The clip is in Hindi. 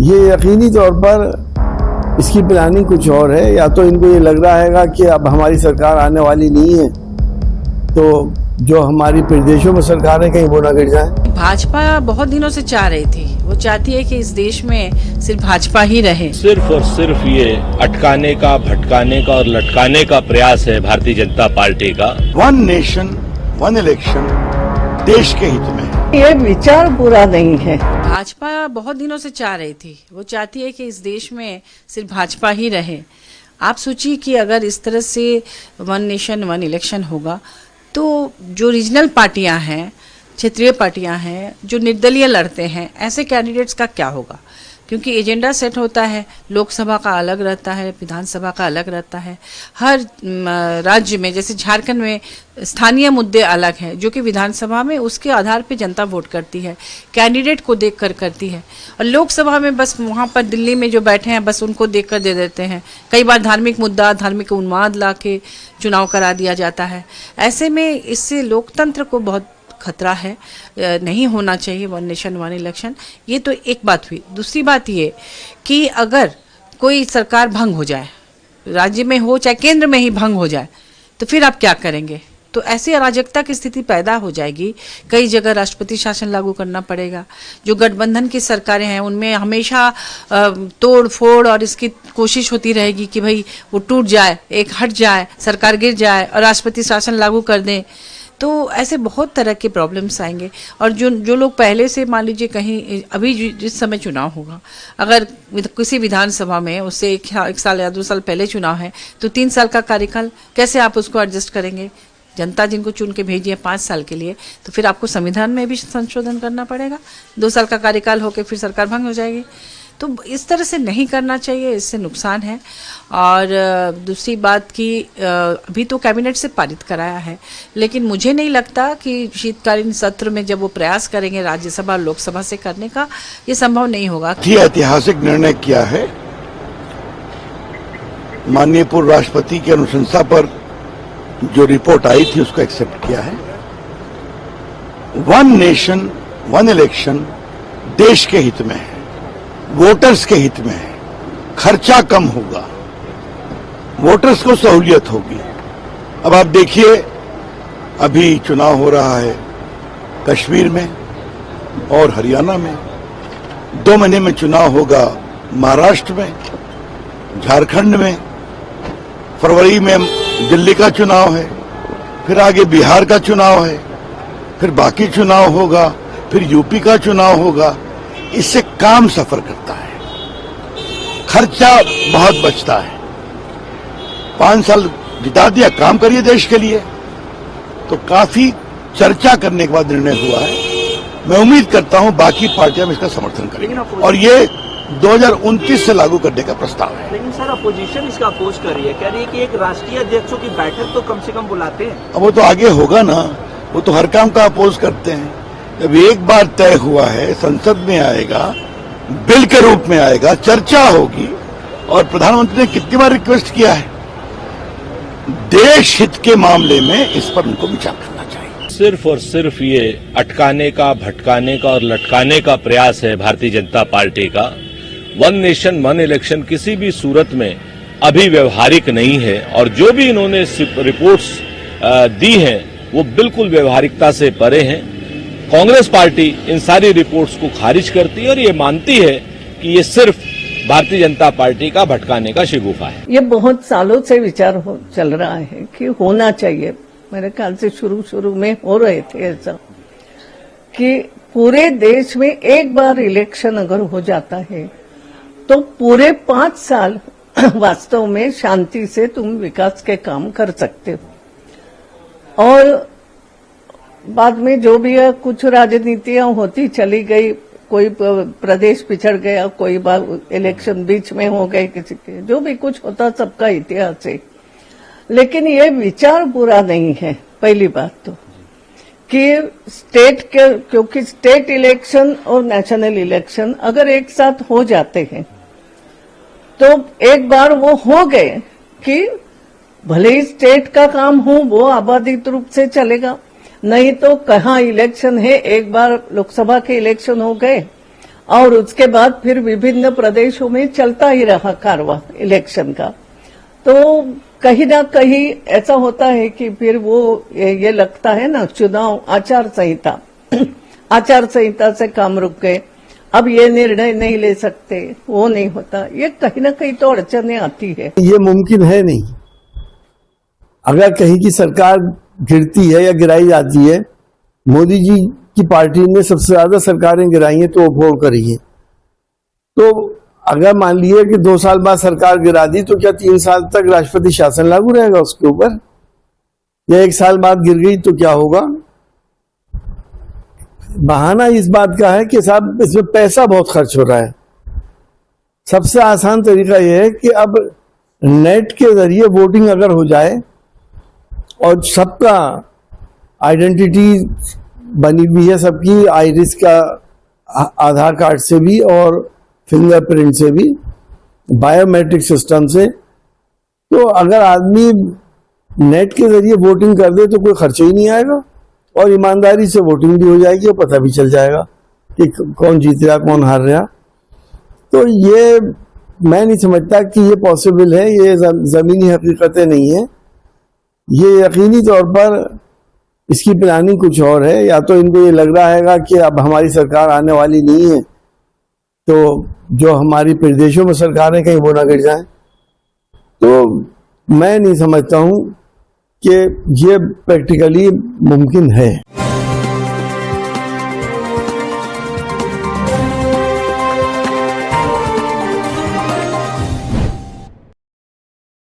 ये यकीनी तौर पर इसकी प्लानिंग कुछ और है। या तो इनको ये लग रहा है कि अब हमारी सरकार आने वाली नहीं है, तो जो हमारी प्रदेशों में सरकार है कहीं वो ना गिर जाए। भाजपा बहुत दिनों से चाह रही थी, वो चाहती है कि इस देश में सिर्फ भाजपा ही रहे। सिर्फ और सिर्फ ये अटकाने का, भटकाने का और लटकाने का प्रयास है भारतीय जनता पार्टी का। वन नेशन वन इलेक्शन देश के हित में। ये विचार बुरा नहीं है। भाजपा बहुत दिनों से चाह रही थी, वो चाहती है कि इस देश में सिर्फ भाजपा ही रहे। आप सोचिए कि अगर इस तरह से वन नेशन वन इलेक्शन होगा तो जो रीजनल पार्टियां हैं, क्षेत्रीय पार्टियां हैं, जो निर्दलीय लड़ते हैं, ऐसे कैंडिडेट्स का क्या होगा? क्योंकि एजेंडा सेट होता है, लोकसभा का अलग रहता है, विधानसभा का अलग रहता है। हर राज्य में, जैसे झारखंड में स्थानीय मुद्दे अलग हैं, जो कि विधानसभा में उसके आधार पे जनता वोट करती है, कैंडिडेट को देखकर करती है। और लोकसभा में बस वहाँ पर दिल्ली में जो बैठे हैं बस उनको देखकर दे देते हैं। कई बार धार्मिक मुद्दा, धार्मिक उन्माद ला के चुनाव करा दिया जाता है। ऐसे में इससे लोकतंत्र को बहुत खतरा है, नहीं होना चाहिए वन नेशन वन इलेक्शन। ये तो एक बात हुई। दूसरी बात ये कि अगर कोई सरकार भंग हो जाए, राज्य में हो चाहे केंद्र में ही भंग हो जाए, तो फिर आप क्या करेंगे? तो ऐसी अराजकता की स्थिति पैदा हो जाएगी। कई जगह राष्ट्रपति शासन लागू करना पड़ेगा। जो गठबंधन की सरकारें हैं उनमें हमेशा तोड़ फोड़ और इसकी कोशिश होती रहेगी कि भाई वो टूट जाए, एक हट जाए, सरकार गिर जाए और राष्ट्रपति शासन लागू कर दें। तो ऐसे बहुत तरह के प्रॉब्लम्स आएंगे। और जो लोग पहले से, मान लीजिए कहीं अभी जिस समय चुनाव होगा, अगर किसी विधानसभा में उससे एक साल या 2 साल पहले चुनाव है, तो 3 साल का कार्यकाल कैसे आप उसको एडजस्ट करेंगे? जनता जिनको चुन के भेजी है 5 साल के लिए, तो फिर आपको संविधान में भी संशोधन करना पड़ेगा। 2 साल का कार्यकाल होकर फिर सरकार भंग हो जाएगी। तो इस तरह से नहीं करना चाहिए, इससे नुकसान है। और दूसरी बात कि अभी तो कैबिनेट से पारित कराया है, लेकिन मुझे नहीं लगता कि शीतकालीन सत्र में जब वो प्रयास करेंगे राज्यसभा और लोकसभा से करने का, ये संभव नहीं होगा। ऐतिहासिक निर्णय किया है। माननीय पूर्व राष्ट्रपति की अनुशंसा पर जो रिपोर्ट आई थी उसको एक्सेप्ट किया है। वन नेशन वन इलेक्शन देश के हित में है, वोटर्स के हित में है। खर्चा कम होगा, वोटर्स को सहूलियत होगी। अब आप देखिए, अभी चुनाव हो रहा है कश्मीर में और हरियाणा में। 2 महीने में चुनाव होगा महाराष्ट्र में, झारखंड में। फरवरी में दिल्ली का चुनाव है, फिर आगे बिहार का चुनाव है, फिर बाकी चुनाव होगा, फिर यूपी का चुनाव होगा। इससे काम सफर करता है, खर्चा बहुत बचता है। 5 साल बिता दिया, काम करिए देश के लिए। तो काफी चर्चा करने के बाद निर्णय हुआ है। मैं उम्मीद करता हूं बाकी पार्टियां इसका समर्थन करेंगी और ये 2029 से लागू करने का प्रस्ताव है। लेकिन सर, अपोजिशन इसका अपोज कर रही है, कह रही है कि एक राष्ट्रीय अध्यक्षों की बैठक तो कम से कम बुलाते हैं। अब वो तो आगे होगा ना, वो तो हर काम का अपोज करते हैं। जब एक बार तय हुआ है, संसद में आएगा, बिल के रूप में आएगा, चर्चा होगी। और प्रधानमंत्री ने कितनी बार रिक्वेस्ट किया है, देश हित के मामले में इस पर उनको विचार करना चाहिए। सिर्फ और सिर्फ ये अटकाने का, भटकाने का और लटकाने का प्रयास है भारतीय जनता पार्टी का। वन नेशन वन इलेक्शन किसी भी सूरत में अभी व्यवहारिक नहीं है। और जो भी इन्होंने रिपोर्ट्स दी हैं वो बिल्कुल व्यवहारिकता से परे हैं। कांग्रेस पार्टी इन सारी रिपोर्ट्स को खारिज करती है और ये मानती है कि ये सिर्फ भारतीय जनता पार्टी का भटकाने का शिगुफा है। ये बहुत सालों से विचार चल रहा है कि होना चाहिए। मेरे ख्याल से शुरू में हो रहे थे ऐसा कि पूरे देश में एक बार इलेक्शन अगर हो जाता है तो पूरे 5 साल वास्तव में शांति से तुम विकास के काम कर सकते हो। और बाद में जो भी है, कुछ राजनीतियां होती चली गई, कोई प्रदेश पिछड़ गया, कोई बार इलेक्शन बीच में हो गए किसी के, जो भी कुछ होता सबका इतिहास है। लेकिन ये विचार बुरा नहीं है। पहली बात तो कि क्योंकि स्टेट इलेक्शन और नेशनल इलेक्शन अगर एक साथ हो जाते हैं तो एक बार वो हो गए कि भले ही स्टेट का काम हो वो आबादित रूप से चलेगा, नहीं तो कहाँ इलेक्शन है, एक बार लोकसभा के इलेक्शन हो गए और उसके बाद फिर विभिन्न प्रदेशों में चलता ही रहा कारवां इलेक्शन का। तो कहीं ना कहीं ऐसा होता है कि फिर वो ये लगता है ना, चुनाव आचार संहिता आचार संहिता से काम रुक गए, अब ये निर्णय नहीं ले सकते, वो नहीं होता, ये कहीं ना कहीं तो अड़चने आती है। ये मुमकिन है नहीं। अगर कहीं की सरकार गिरती है या गिराई जाती है, मोदी जी की पार्टी ने सबसे ज्यादा सरकारें गिराई हैं तो वोट करी है। तो अगर मान लीजिए कि 2 साल बाद सरकार गिरा दी तो क्या 3 साल तक राष्ट्रपति शासन लागू रहेगा उसके ऊपर? या 1 साल बाद गिर गई तो क्या होगा? बहाना इस बात का है कि साहब इसमें पैसा बहुत खर्च हो रहा है। सबसे आसान तरीका यह है कि अब नेट के जरिए वोटिंग अगर हो जाए और सबका आइडेंटिटी बनी हुई है, सबकी आइरिस का आधार कार्ड से भी और फिंगरप्रिंट से भी, बायोमेट्रिक सिस्टम से, तो अगर आदमी नेट के जरिए वोटिंग कर दे तो कोई खर्चा ही नहीं आएगा और ईमानदारी से वोटिंग भी हो जाएगी और पता भी चल जाएगा कि कौन जीत रहा कौन हार रहा। तो ये मैं नहीं समझता कि ये पॉसिबल है, ये जमीनी हकीकतें नहीं है। ये यकीनी तौर पर इसकी प्लानिंग कुछ और है। या तो इनको ये लग रहा है कि अब हमारी सरकार आने वाली नहीं है तो जो हमारी प्रदेशों में सरकारें कहीं वो ना गिर जाएं। तो मैं नहीं समझता हूं कि ये प्रैक्टिकली मुमकिन है।